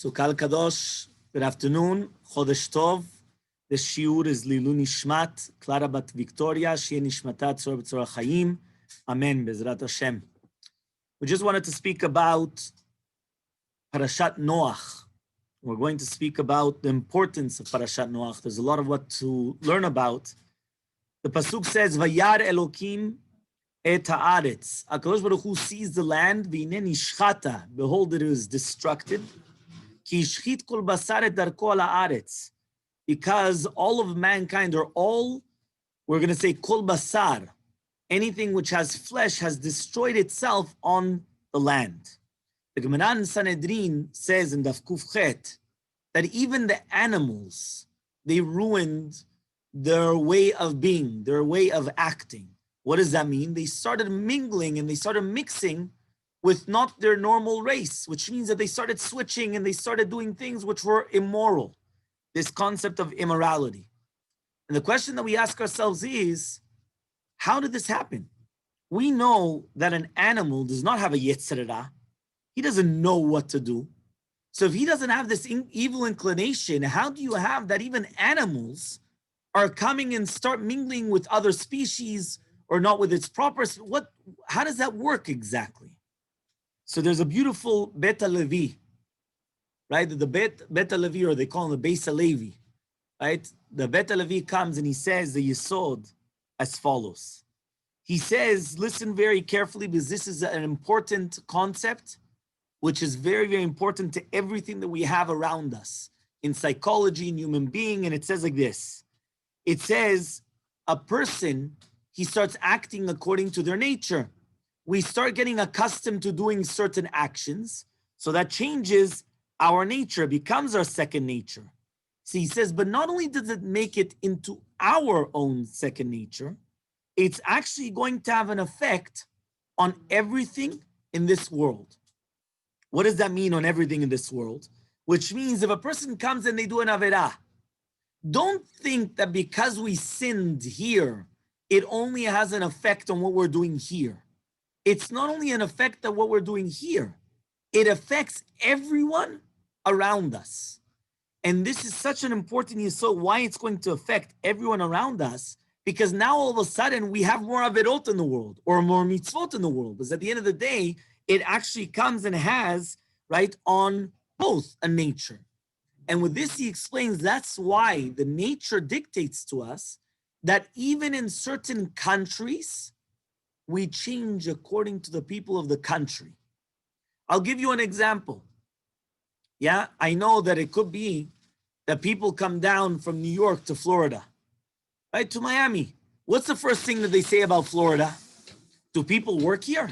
So Kal Kadosh, good afternoon, Chodesh Tov. The shiur is Lilu Nishmat, Clara Bat Victoria, Shie Nishmata Tzor B'Tzor Chaim. Amen, Bezrat Hashem. We just wanted to speak about Parashat Noach. We're going to speak about the importance of Parashat Noach. There's a lot of what to learn about. The Pasuk says, Vayar Elokim et haaretz. HaKadosh Baruch Hu sees the land, v'hineh nishchata. Behold, it is destructed. Ki ishchit kol basar et darko al haaretz. Because all of mankind, or all, we're going to say kol basar, anything which has flesh has destroyed itself on the land. The Gemara in Sanhedrin says in Daf Kuf Chet that even the animals, they ruined their way of being, their way of acting. What does that mean? They started mingling and they started mixing with not their normal race, which means that they started switching and they started doing things which were immoral. This concept of immorality. And the question that we ask ourselves is, how did this happen? We know that an animal does not have a yetzer hara. He doesn't know what to do. So if he doesn't have this evil inclination, how do you have that even animals are coming and start mingling with other species or not with its proper, how does that work exactly? So there's a beautiful Bet HaLevi, right? The Bet HaLevi, or they call him the Beis HaLevi, right? The Bet HaLevi comes and he says the Yesod as follows. He says, listen very carefully, because this is an important concept, which is very, very important to everything that we have around us in psychology, in human being. And it says like this. It says, a person, he starts acting according to their nature. We start getting accustomed to doing certain actions. So that changes our nature, becomes our second nature. So he says, but not only does it make it into our own second nature, it's actually going to have an effect on everything in this world. What does that mean on everything in this world? Which means if a person comes and they do an averah, don't think that because we sinned here, it only has an effect on what we're doing here. It's not only an effect of what we're doing here, it affects everyone around us. And this is such an important yesod, why it's going to affect everyone around us, because now all of a sudden we have more averot in the world, or more mitzvot in the world, because at the end of the day, it actually comes and has, right, on both a nature. And with this, he explains that's why the nature dictates to us that even in certain countries, we change according to the people of the country. I'll give you an example. Yeah, I know that it could be that people come down from New York to Florida, right, to Miami. What's the first thing that they say about Florida? Do people work here?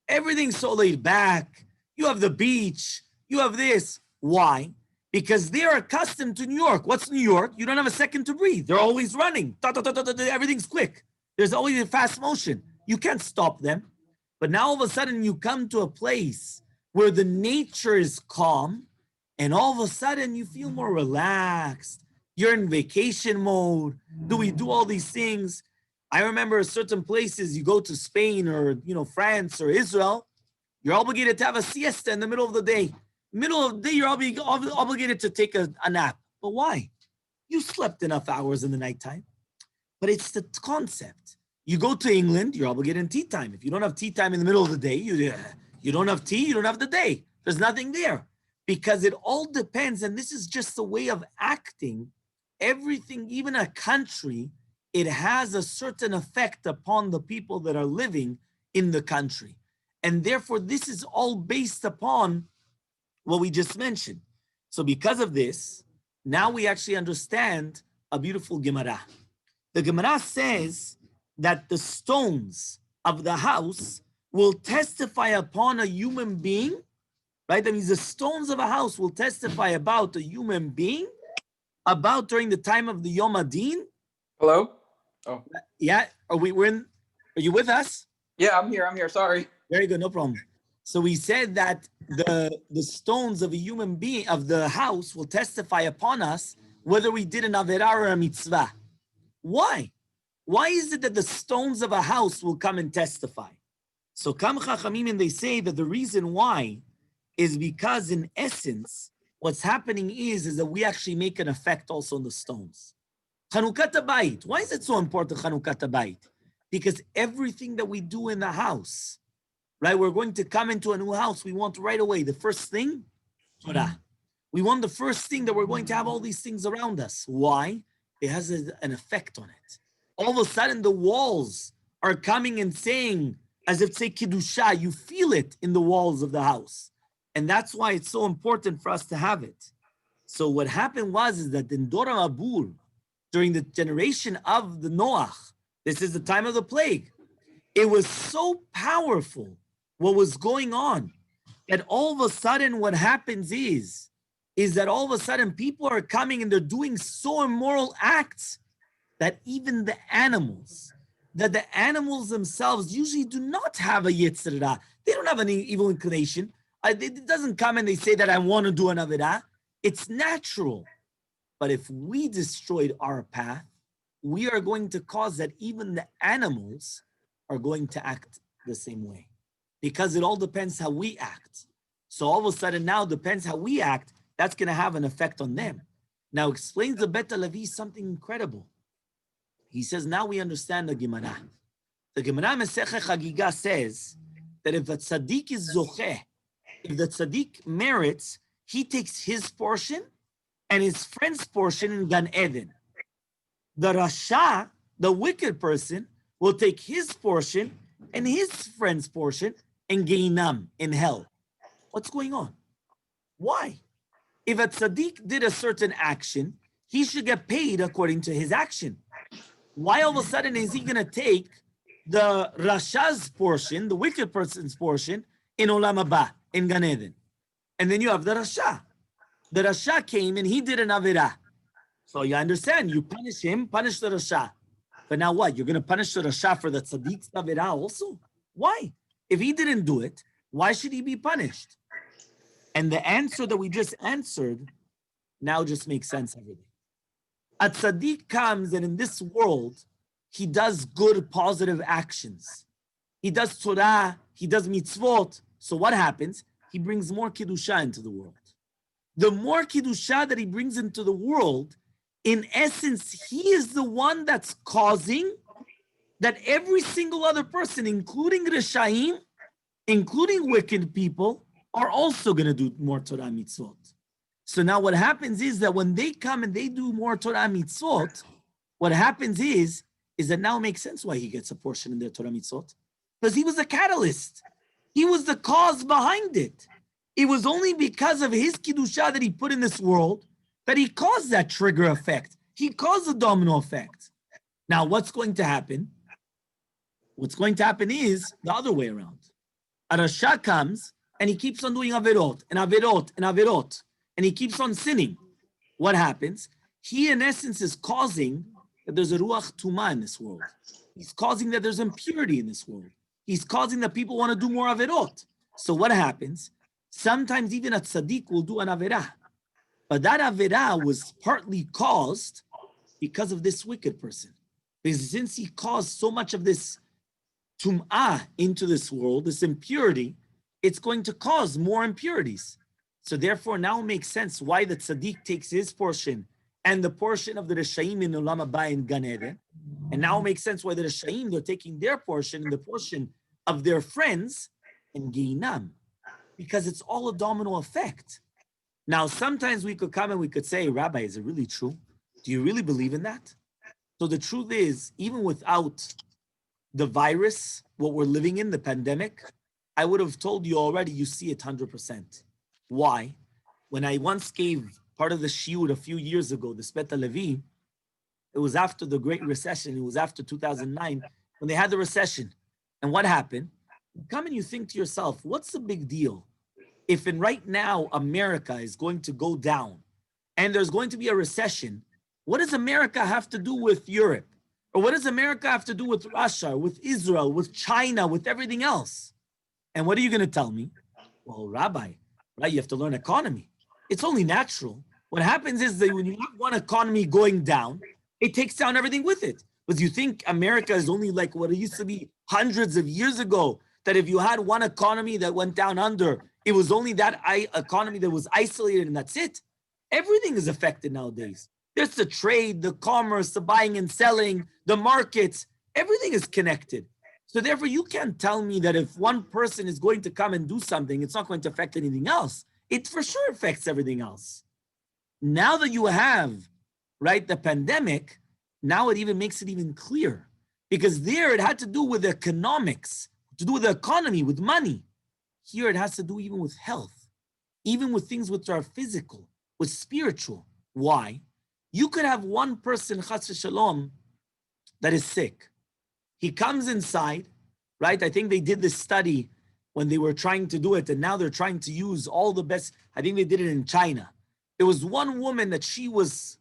Everything's so laid back. You have the beach. You have this. Why? Because they're accustomed to New York. What's New York? You don't have a second to breathe. They're always running. Everything's quick. There's always a fast motion. You can't stop them. But now all of a sudden you come to a place where the nature is calm, and all of a sudden you feel more relaxed. You're in vacation mode. Do we do all these things? I remember certain places, you go to Spain or France or Israel, you're obligated to have a siesta in the middle of the day. Middle of the day, you're obligated to take a nap. But why? You slept enough hours in the nighttime. But it's the concept. You go to England, you're obligated in tea time. If you don't have tea time in the middle of the day, you don't have tea, you don't have the day. There's nothing there. Because it all depends, and this is just the way of acting. Everything, even a country, it has a certain effect upon the people that are living in the country. And therefore, this is all based upon what we just mentioned. So because of this, now we actually understand a beautiful Gemara. The Gemara says that the stones of the house will testify upon a human being, right? That means the stones of a house will testify about a human being, about during the time of the Yom Adin. Hello? Oh. Yeah, are you with us? Yeah, I'm here, sorry. Very good, no problem. So we said that the stones of a human being, of the house, will testify upon us whether we did an averah or a mitzvah. Why? Why is it that the stones of a house will come and testify? So Kam Chachamim, and they say that the reason why is because in essence, what's happening is that we actually make an effect also on the stones. Chanukat Habayit. Why is it so important, Chanukat Habayit? Because everything that we do in the house, right? We're going to come into a new house. We want right away, the first thing, Torah. We want the first thing that we're going to have all these things around us. Why? It has an effect on it. All of a sudden, the walls are coming and saying, as if say Kiddusha, you feel it in the walls of the house. And that's why it's so important for us to have it. So what happened is that in Dor HaMabul, during the generation of the Noach, this is the time of the plague, it was so powerful what was going on that all of a sudden what happens is that all of a sudden people are coming and they're doing so immoral acts that even the animals themselves usually do not have a Yetzer Hara. They don't have any evil inclination. It doesn't come and they say that I want to do an Avirah. It's natural. But if we destroyed our path, we are going to cause that even the animals are going to act the same way. Because it all depends how we act. So all of a sudden now depends how we act, that's going to have an effect on them. Now explains the Bet HaLevi something incredible. He says, now we understand the Gemara. The Gemara Masechet Chagiga says that if a tzaddik is zocheh, if the tzaddik merits, he takes his portion and his friend's portion in Gan Eden. The Rasha, the wicked person, will take his portion and his friend's portion in Gehinam, in hell. What's going on? Why? If a tzaddik did a certain action, he should get paid according to his action. Why all of a sudden is he going to take the Rasha's portion, the wicked person's portion, in Olam Haba, in Gan Eden? And then you have the Rasha. The Rasha came and he did an Avirah. So you understand, you punish him, punish the Rasha. But now what? You're going to punish the Rasha for the Tzaddiq's Avirah also? Why? If he didn't do it, why should he be punished? And the answer that we just answered now just makes sense everything. A tzaddik comes and in this world, he does good, positive actions. He does Torah, he does mitzvot. So what happens? He brings more Kiddusha into the world. The more Kiddusha that he brings into the world, in essence, he is the one that's causing that every single other person, including Reshaim, including wicked people, are also going to do more Torah mitzvot. So now what happens is that when they come and they do more Torah mitzvot, what happens is that now it makes sense why he gets a portion in their Torah mitzvot. Because he was the catalyst. He was the cause behind it. It was only because of his Kiddusha that he put in this world that he caused that trigger effect. He caused the domino effect. Now what's going to happen? What's going to happen is the other way around. A Rasha comes and he keeps on doing Averot and Averot and Averot. And he keeps on sinning. What happens? He, in essence, is causing that there's a Ruach Tumah in this world. He's causing that there's impurity in this world. He's causing that people want to do more Averot. So what happens? Sometimes even a tzaddik will do an Averah. But that Averah was partly caused because of this wicked person. Because since he caused so much of this Tum'ah into this world, this impurity, it's going to cause more impurities. So therefore, now it makes sense why the tzaddik takes his portion and the portion of the Reshaim in Olam Haba in Gan Eden. And now it makes sense why the Reshaim, they're taking their portion and the portion of their friends in Gehinam. Because it's all a domino effect. Now, sometimes we could come and we could say, Rabbi, is it really true? Do you really believe in that? So the truth is, even without the virus, what we're living in, the pandemic, I would have told you already, you see it 100%. Why? When I once gave part of the shiur a few years ago, the Bet HaLevi, it was after the Great Recession. It was after 2009 when they had the recession. And what happened? You come and you think to yourself, what's the big deal? If in right now America is going to go down and there's going to be a recession, what does America have to do with Europe? Or what does America have to do with Russia, with Israel, with China, with everything else? And what are you going to tell me? Well, Rabbi, right? You have to learn economy. It's only natural. What happens is that when you have one economy going down, it takes down everything with it. But you think America is only like what it used to be hundreds of years ago, that if you had one economy that went down under, it was only that economy that was isolated and that's it. Everything is affected nowadays. There's the trade, the commerce, the buying and selling, the markets, everything is connected. So therefore, you can't tell me that if one person is going to come and do something, it's not going to affect anything else. It for sure affects everything else. Now that you have, right, the pandemic, now it even makes it even clearer. Because there it had to do with economics, to do with the economy, with money. Here it has to do even with health, even with things which are physical, with spiritual. Why? You could have one person, chas v'shalom, that is sick. He comes inside, right? I think they did this study when they were trying to do it, and now they're trying to use all the best. I think they did it in China. There was one woman that she was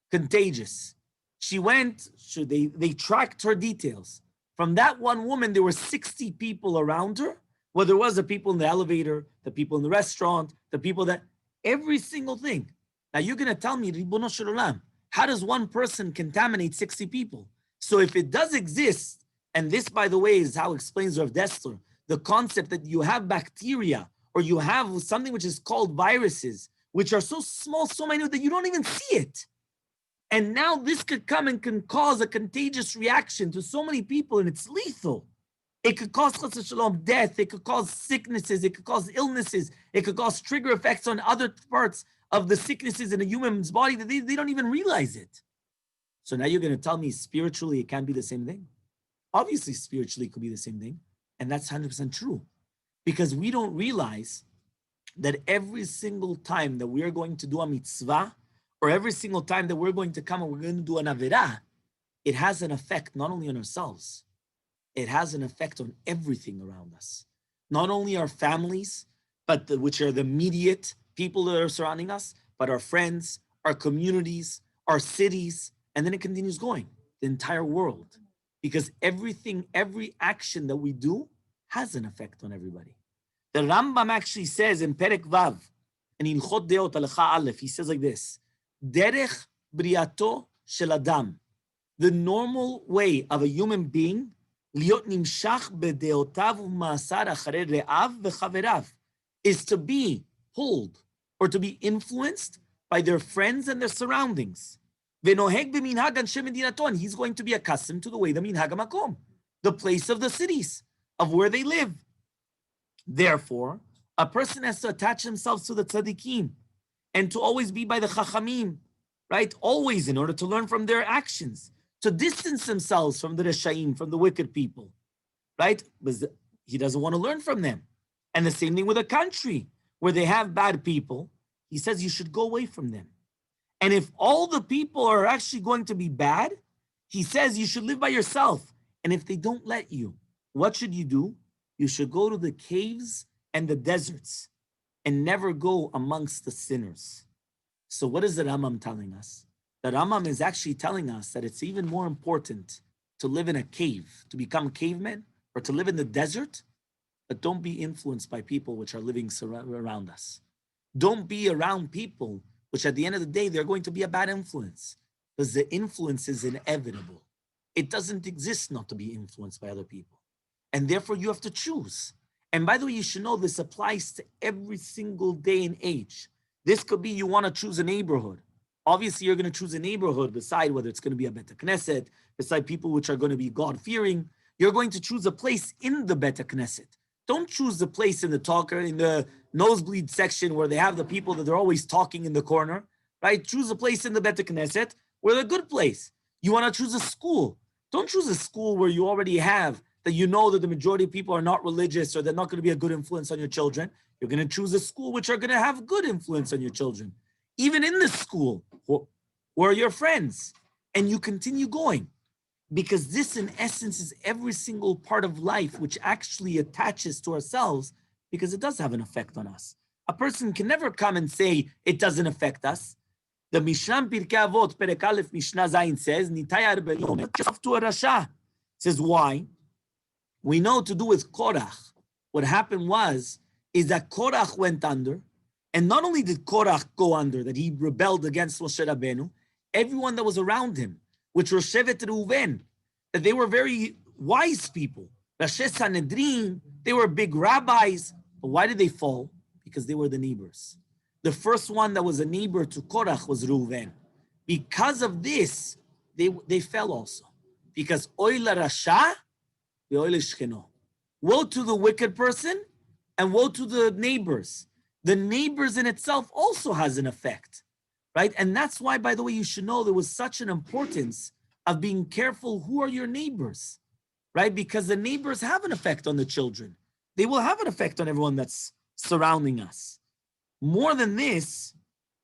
contagious. She went, they tracked her details. From that one woman, there were 60 people around her. Well, there was the people in the elevator, the people in the restaurant, the people that, every single thing. Now you're going to tell me, Ribono Shel Olam, how does one person contaminate 60 people? So if it does exist, and this, by the way, is how explains Rav Dessler, the concept that you have bacteria or you have something which is called viruses, which are so small, so minute that you don't even see it. And now this could come and can cause a contagious reaction to so many people, and it's lethal. It could cause chas v'shalom death. It could cause sicknesses. It could cause illnesses. It could cause trigger effects on other parts of the sicknesses in a human's body that they don't even realize it. So now you're going to tell me spiritually it can't be the same thing? Obviously, spiritually it could be the same thing. And that's 100% true. Because we don't realize that every single time that we're going to do a mitzvah, or every single time that we're going to come and we're going to do an avirah, it has an effect not only on ourselves, it has an effect on everything around us. Not only our families, but which are the immediate people that are surrounding us, but our friends, our communities, our cities, and then it continues going, the entire world. Because everything, every action that we do has an effect on everybody. The Rambam actually says in Perek Vav, in Ilchot Deot Halacha Aleph, he says like this, Derech briato shel Adam, the normal way of a human being, liot nimshach bedeotav u'ma'asar acharei re'av v'chaverav, is to be pulled or to be influenced by their friends and their surroundings. V'noheg b'minhag anshe medinato, and he's going to be accustomed to the way the minhag hamakom, the place of the cities, of where they live. Therefore, a person has to attach themselves to the tzaddikim and to always be by the chachamim, right? Always in order to learn from their actions, to distance themselves from the reshaim, from the wicked people, right? Because he doesn't want to learn from them. And the same thing with a country where they have bad people. He says you should go away from them. And if all the people are actually going to be bad, he says you should live by yourself. And if they don't let you, what should you do? You should go to the caves and the deserts and never go amongst the sinners. So what is the Rambam telling us? The Rambam is actually telling us that it's even more important to live in a cave, to become cavemen, or to live in the desert, but don't be influenced by people which are living around us. Don't be around people which at the end of the day, they're going to be a bad influence, because the influence is inevitable. It doesn't exist not to be influenced by other people. And therefore you have to choose. And by the way, you should know this applies to every single day and age. This could be you want to choose a neighborhood. Obviously, you're going to choose a neighborhood beside whether it's going to be a Bet Knesset, beside people which are going to be God-fearing. You're going to choose a place in the Bet Knesset. Don't choose the place in the talker, in the nosebleed section where they have the people that they're always talking in the corner, right? Choose a place in the Bet Knesset where the good place. You want to choose a school. Don't choose a school where you already have that you know that the majority of people are not religious or they're not going to be a good influence on your children. You're going to choose a school which are going to have good influence on your children. Even in the school, where are your friends? And you continue going. Because this, in essence, is every single part of life which actually attaches to ourselves, because it does have an effect on us. A person can never come and say it doesn't affect us. The Mishnah Pirkei Avot, Perek Aleph, Mishnah Zayin says, Nitai arba'in to a rasha. Says why? We know to do with Korach. What happened is that Korach went under, and not only did Korach go under, that he rebelled against Moshe Rabbeinu, everyone that was around him, which were Shevet Reuven, that they were very wise people. Rashi Sanhedrin, they were big rabbis. But why did they fall? Because they were the neighbors. The first one that was a neighbor to Korach was Reuven. Because of this, they fell also. Because oy larasha, ve'oy lishcheno. Woe to the wicked person, and woe to the neighbors. The neighbors in itself also has an effect, right? And that's why, by the way, you should know there was such an importance of being careful who are your neighbors, right? Because the neighbors have an effect on the children. They will have an effect on everyone that's surrounding us. More than this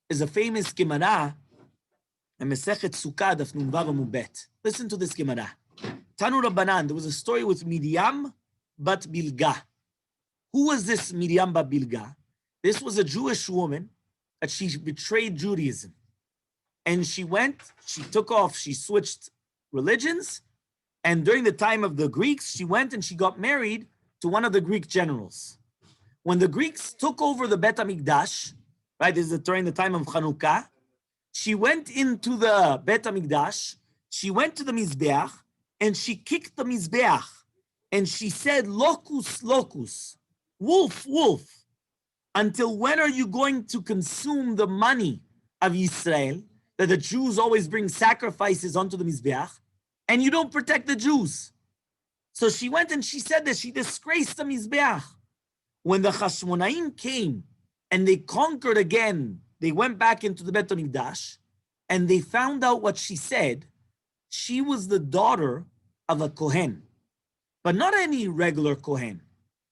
is a famous Gemara, and Mesechet Sukkah Daf Nun Vav Amud Bet. Listen to this Gemara. Tanu Rabbanan, there was a story with Miriam bat Bilga. Who was this Miriam bat Bilga? This was a Jewish woman that she betrayed Judaism. And she switched religions. And during the time of the Greeks, she went and she got married to one of the Greek generals. When the Greeks took over the Bet HaMikdash, right, this is during the time of Chanukah, she went into the Bet HaMikdash, she went to the Mizbeach, and she kicked the Mizbeach. And she said, locus, locus, wolf, wolf. Until when are you going to consume the money of Israel, that the Jews always bring sacrifices onto the Mizbeach, and you don't protect the Jews? So she went and she said that she disgraced the Mizbeach. When the Hashmonaim came and they conquered again, they went back into the Bet HaMikdash, and they found out what she said. She was the daughter of a Kohen, but not any regular Kohen.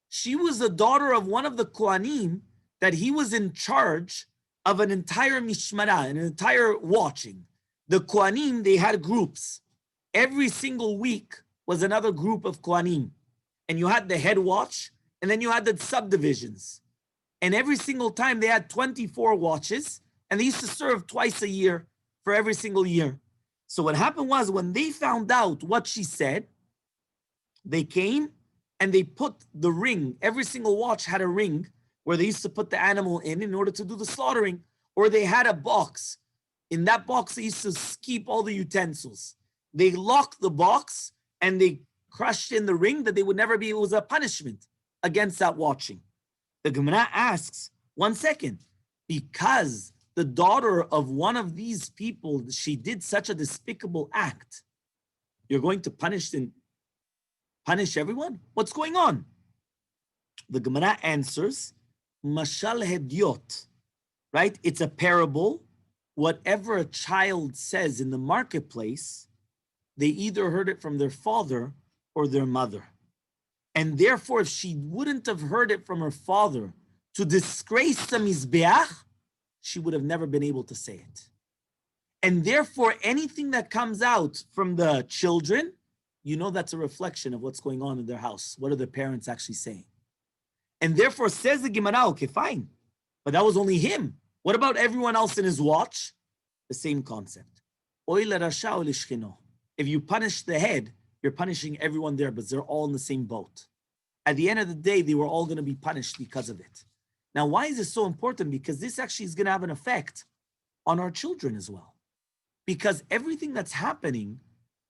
She was the daughter of one of the Kohanim that he was in charge of an entire mishmara, an entire watching. The Kohanim, they had groups. Every single week was another group of Kohanim. And you had the head watch, and then you had the subdivisions. And every single time they had 24 watches, and they used to serve twice a year for every single year. So what happened was, when they found out what she said, they came and they put the ring. Every single watch had a ring where they used to put the animal in order to do the slaughtering, or they had a box. In that box, they used to keep all the utensils. They locked the box and they crushed in the ring that they would never be, it was a punishment against that watching. The Gemara asks, 1 second, because the daughter of one of these people, she did such a despicable act, you're going to punish everyone? What's going on? The Gemara answers, Mashal Hediot, right? It's a parable. Whatever a child says in the marketplace, they either heard it from their father or their mother. And therefore, if she wouldn't have heard it from her father to disgrace the Mizbeach, she would have never been able to say it. And therefore, anything that comes out from the children, you know that's a reflection of what's going on in their house. What are the parents actually saying? And therefore, says the Gemara, okay, fine. But that was only him. What about everyone else in his watch? The same concept. If you punish the head, you're punishing everyone there, but they're all in the same boat. At the end of the day, they were all going to be punished because of it. Now, why is this so important? Because this actually is going to have an effect on our children as well. Because everything that's happening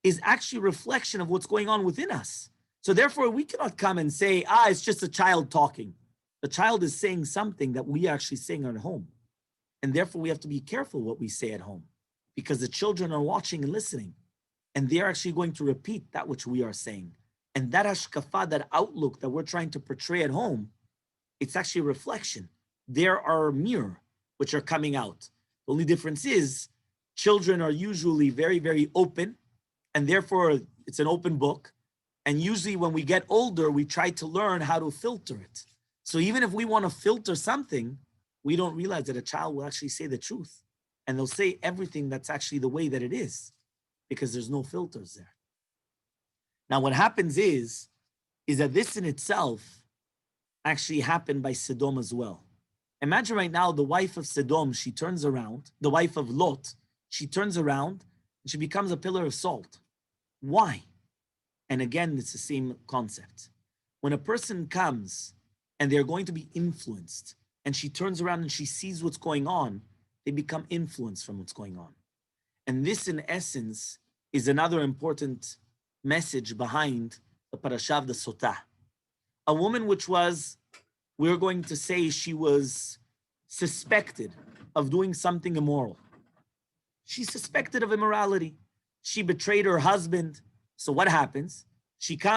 is actually a reflection of what's going on within us. So therefore, we cannot come and say, it's just a child talking. The child is saying something that we are actually saying at home. And therefore, we have to be careful what we say at home, because the children are watching and listening, and they're actually going to repeat that which we are saying. And that hashkafa, that outlook that we're trying to portray at home, it's actually a reflection. There are a mirror which are coming out. The only difference is children are usually very, very open, and therefore it's an open book. And usually when we get older, we try to learn how to filter it. So even if we want to filter something, we don't realize that a child will actually say the truth. And they'll say everything that's actually the way that it is, because there's no filters there. Now, what happens is that this in itself actually happened by Sodom as well. Imagine right now the wife of Sodom, she turns around, the wife of Lot, she turns around and she becomes a pillar of salt. Why? And again, it's the same concept. When a person comes and they're going to be influenced, and she turns around and she sees what's going on, they become influenced from what's going on. And this, in essence, is another important message behind the parasha of the Sotah. A woman which was we're going to say she was suspected of doing something immoral. She's suspected of immorality. She betrayed her husband. So what happens?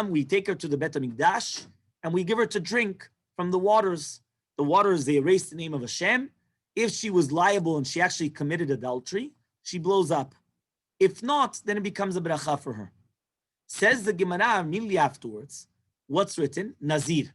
We take her to the Bet HaMikdash, and we give her to drink from the waters. The waters, they erase the name of Hashem. If she was liable and she actually committed adultery, she blows up. If not, then it becomes a bracha for her. Says the Gemara immediately afterwards, what's written? Nazir.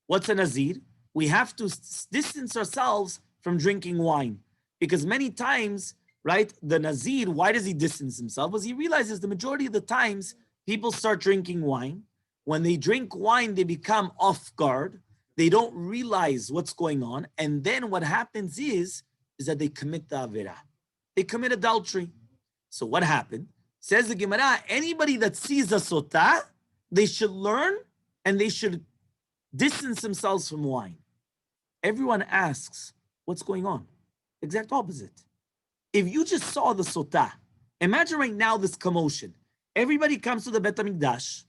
What's a Nazir? We have to distance ourselves from drinking wine. Because many times, right, the Nazir, why does he distance himself? Because he realizes the majority of the times people start drinking wine. When they drink wine, they become off guard. They don't realize what's going on. And then what happens is that they commit the Avera. They commit adultery. So what happened? Says the Gemara, anybody that sees a sotah, they should learn and they should distance themselves from wine. Everyone asks, what's going on? Exact opposite. If you just saw the sotah, imagine right now this commotion. Everybody comes to the Bet HaMikdash.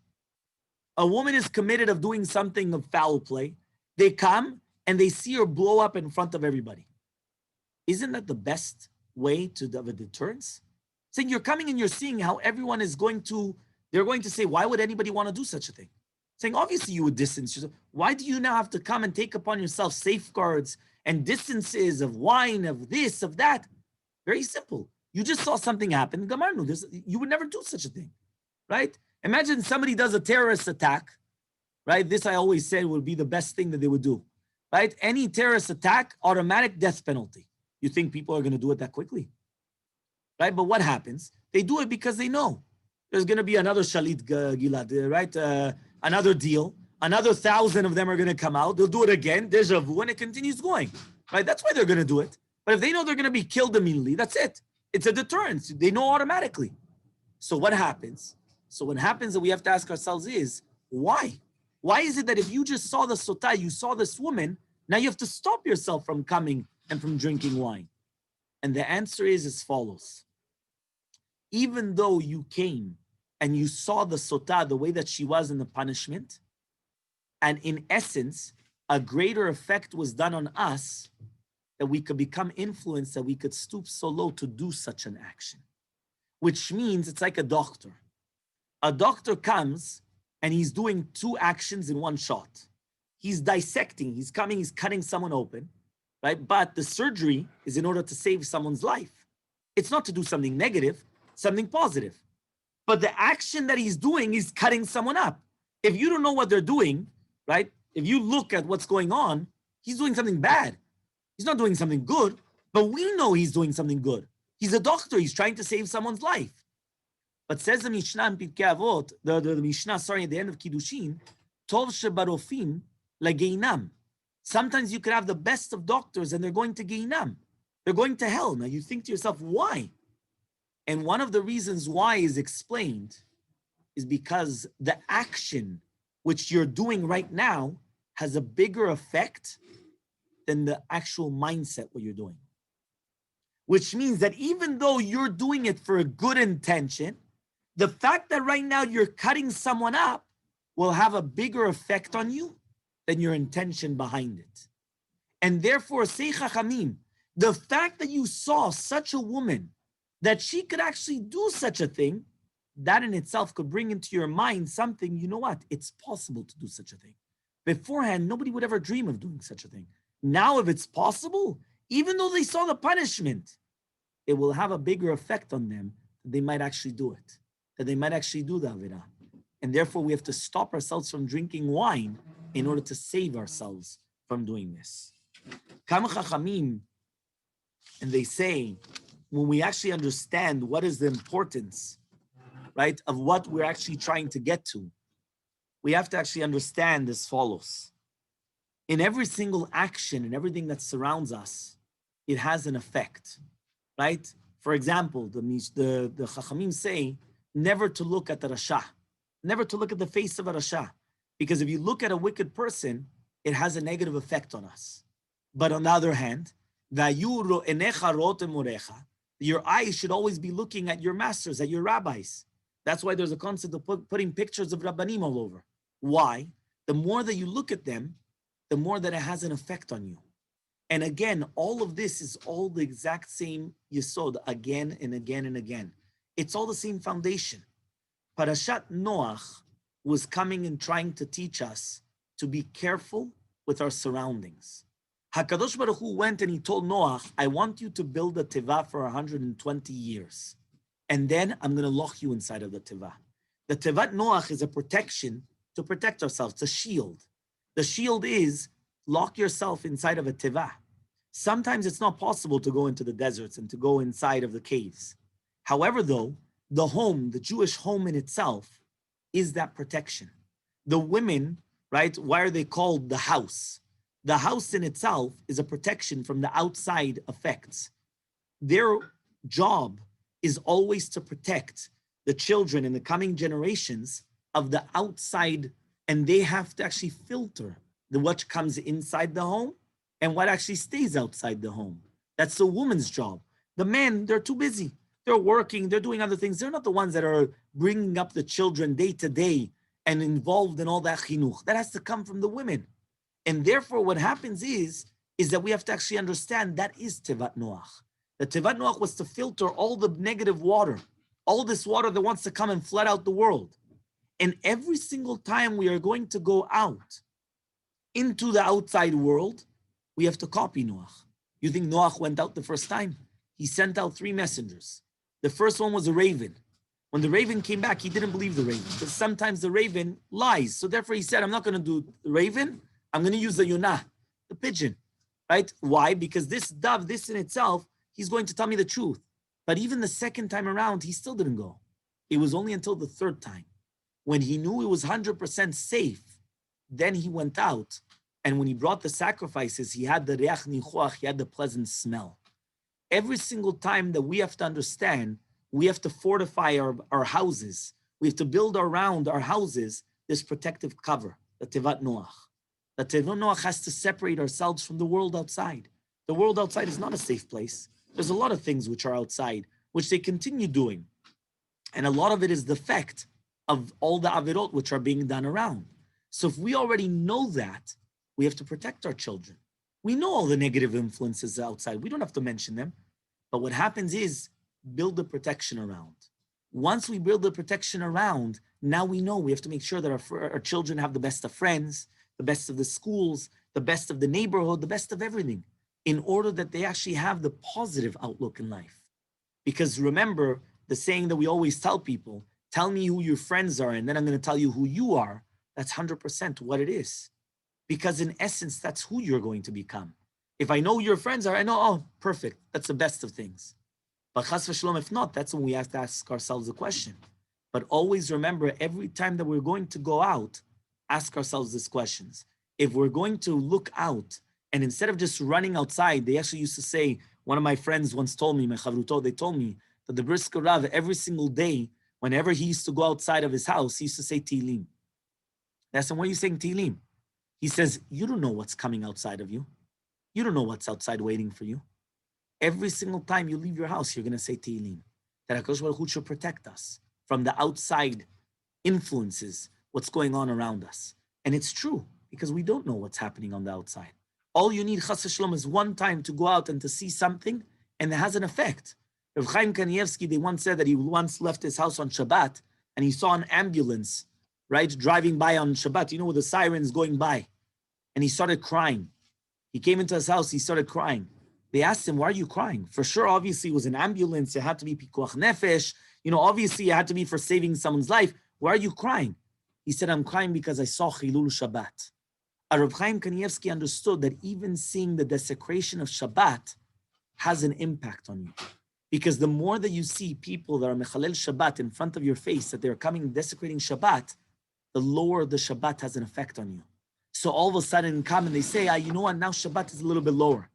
A woman is committed of doing something of foul play. They come and they see her blow up in front of everybody. Isn't that the best way to have a deterrence? Saying you're coming and you're seeing how everyone is they're going to say, why would anybody want to do such a thing? Saying, obviously you would distance yourself. Why do you now have to come and take upon yourself safeguards and distances of wine, of this, of that? Very simple. You just saw something happen. Gamarnu, you would never do such a thing, right? Imagine somebody does a terrorist attack, right? This I always said would be the best thing that they would do, right? Any terrorist attack, automatic death penalty. You think people are going to do it that quickly? Right? But what happens? They do it because they know there's going to be another Shalit Gilad, right? Another deal. Another 1,000 of them are going to come out. They'll do it again. Deja vu, and it continues going. Right? That's why they're going to do it. But if they know they're going to be killed immediately, that's it. It's a deterrence. They know automatically. So what happens? So what happens that we have to ask ourselves is, why? Why is it that if you just saw the sotah, you saw this woman, now you have to stop yourself from coming and from drinking wine? And the answer is as follows. Even though you came and you saw the sotah the way that she was in the punishment, and in essence, a greater effect was done on us that we could become influenced, that we could stoop so low to do such an action. Which means it's like a doctor. A doctor comes and he's doing 2 actions in one shot. He's dissecting, he's cutting someone open, right? But the surgery is in order to save someone's life. It's not to do something negative, something positive. But the action that he's doing is cutting someone up. If you don't know what they're doing, right? If you look at what's going on, he's doing something bad. He's not doing something good, but we know he's doing something good. He's a doctor. He's trying to save someone's life. But says the Mishnah in Pirkei Avot, the Mishnah, at the end of Kiddushin, Tov shebarofim legeinam. Sometimes you could have the best of doctors and they're going to Geinam. They're going to hell. Now you think to yourself, why? And one of the reasons why is explained is because the action which you're doing right now has a bigger effect than the actual mindset what you're doing. Which means that even though you're doing it for a good intention, the fact that right now you're cutting someone up will have a bigger effect on you than your intention behind it. And therefore, say Chachamim, the fact that you saw such a woman, that she could actually do such a thing, that in itself could bring into your mind something, you know what, it's possible to do such a thing. Beforehand, nobody would ever dream of doing such a thing. Now, if it's possible, even though they saw the punishment, it will have a bigger effect on them. They might actually do it, that they might actually do the Avirah. And therefore, we have to stop ourselves from drinking wine in order to save ourselves from doing this. Kam Chachamim, and they say, when we actually understand what is the importance, right, of what we're actually trying to get to, we have to actually understand as follows. In every single action and everything that surrounds us, it has an effect, right? For example, the Chachamim say, never to look at the Rasha, never to look at the face of a Rasha, because if you look at a wicked person, it has a negative effect on us. But on the other hand, your eyes should always be looking at your masters, at your rabbis. That's why there's a concept of putting pictures of Rabbanim all over. Why? The more that you look at them, the more that it has an effect on you. And again, all of this is all the exact same yesod again and again and again. It's all the same foundation. Parashat Noach was coming and trying to teach us to be careful with our surroundings. HaKadosh Baruch Hu went and he told Noach, I want you to build a teva for 120 years. And then I'm going to lock you inside of the teva. The tevat Noach is a protection to protect ourselves. It's a shield. The shield is lock yourself inside of a teva. Sometimes it's not possible to go into the deserts and to go inside of the caves. However, though, the home, the Jewish home in itself, is that protection. The women, right, why are they called the house? The house in itself is a protection from the outside effects. Their job is always to protect the children in the coming generations of the outside, and they have to actually filter what comes inside the home and what actually stays outside the home. That's the woman's job. The men, they're too busy. They're working, they're doing other things. They're not the ones that are bringing up the children day to day and involved in all that chinuch. That has to come from the women. And therefore, what happens is that we have to actually understand that is Tevat Noach. The Tevat Noach was to filter all the negative water, all this water that wants to come and flood out the world. And every single time we are going to go out into the outside world, we have to copy Noach. You think Noach went out the first time? He sent out 3 messengers. The first one was a raven. When the raven came back, he didn't believe the raven because sometimes the raven lies. So therefore he said, I'm not going to do the raven. I'm going to use the yonah, the pigeon, right? Why? Because this dove, this in itself, he's going to tell me the truth. But even the second time around, he still didn't go. It was only until the third time when he knew it was 100% safe. Then he went out. And when he brought the sacrifices, he had the reach nichuach, he had the pleasant smell. Every single time that we have to understand, we have to fortify our houses. We have to build around our houses this protective cover, the Tevat Noach. The Tevat Noach has to separate ourselves from the world outside. The world outside is not a safe place. There's a lot of things which are outside, which they continue doing. And a lot of it is the effect of all the avirot which are being done around. So if we already know that, we have to protect our children. We know all the negative influences outside. We don't have to mention them. But what happens is build the protection around. Once we build the protection around, now we know we have to make sure that our children have the best of friends, the best of the schools, the best of the neighborhood, the best of everything, in order that they actually have the positive outlook in life. Because remember the saying that we always tell people, tell me who your friends are, and then I'm going to tell you who you are. That's 100% what it is. Because in essence, that's who you're going to become. If I know who your friends are, I know, oh, perfect. That's the best of things. But chas v'shalom, if not, that's when we have to ask ourselves a question. But always remember, every time that we're going to go out, ask ourselves these questions. If we're going to look out, and instead of just running outside, they actually used to say, one of my friends once told me, they told me that the Brisker Rav, every single day, whenever he used to go outside of his house, he used to say Tehillim. I asked him, why are you saying Tehillim? He says, you don't know what's coming outside of you. You don't know what's outside waiting for you. Every single time you leave your house, you're going to say Tehillim. That HaKadosh Baruch Hu should protect us from the outside influences, what's going on around us. And it's true, because we don't know what's happening on the outside. All you need, chas v'shalom, is one time to go out and to see something, and it has an effect. Rav Chaim Kanievsky, they once said that he once left his house on Shabbat, and he saw an ambulance, right, driving by on Shabbat, with the sirens going by. And he started crying. He came into his house, he started crying. They asked him, why are you crying? For sure, obviously, it was an ambulance. It had to be pikuach nefesh. Obviously, it had to be for saving someone's life. Why are you crying? He said, I'm crying because I saw Chilul Shabbat. Rav Chaim Kanievsky understood that even seeing the desecration of Shabbat has an impact on you. Because the more that you see people that are mechalel Shabbat in front of your face, that they're coming desecrating Shabbat, the lower the Shabbat has an effect on you. So all of a sudden in common, they say, you know what, now Shabbat is a little bit lower.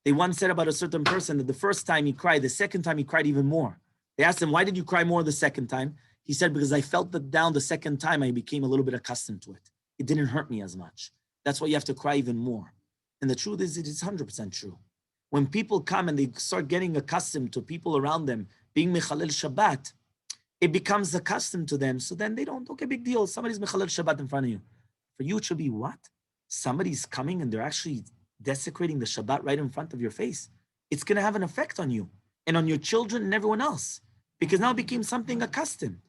They once said about a certain person that the first time he cried, the second time he cried even more. They asked him, why did you cry more the second time? He said, because I felt that down the second time, I became a little bit accustomed to it. It didn't hurt me as much. That's why you have to cry even more. And the truth is, it is 100% true. When people come and they start getting accustomed to people around them being mechalel Shabbat, it becomes accustomed to them. So then they don't, okay, big deal. Somebody's mechalel Shabbat in front of you. For you, it should be what? somebody's coming and they're actually desecrating the Shabbat right in front of your face, it's going to have an effect on you and on your children and everyone else, because now it became something accustomed.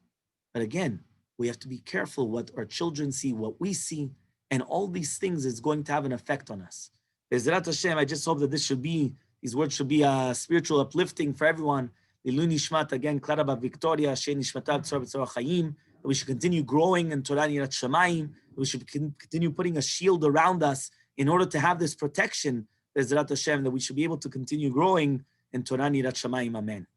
But again, we have to be careful what our children see, what we see, and all these things is going to have an effect on us. Bezrat Hashem, I just hope that these words should be spiritual uplifting for everyone. Lilu Nishmat, again, Clara Bat Victoria, Shei Nishmatav Tzor B'Tzor Chaim. We should continue growing in Torah Yirat Shamayim. We should continue putting a shield around us in order to have this protection, Bezrat Hashem, that we should be able to continue growing in Torah Yirat Shamayim. Amen.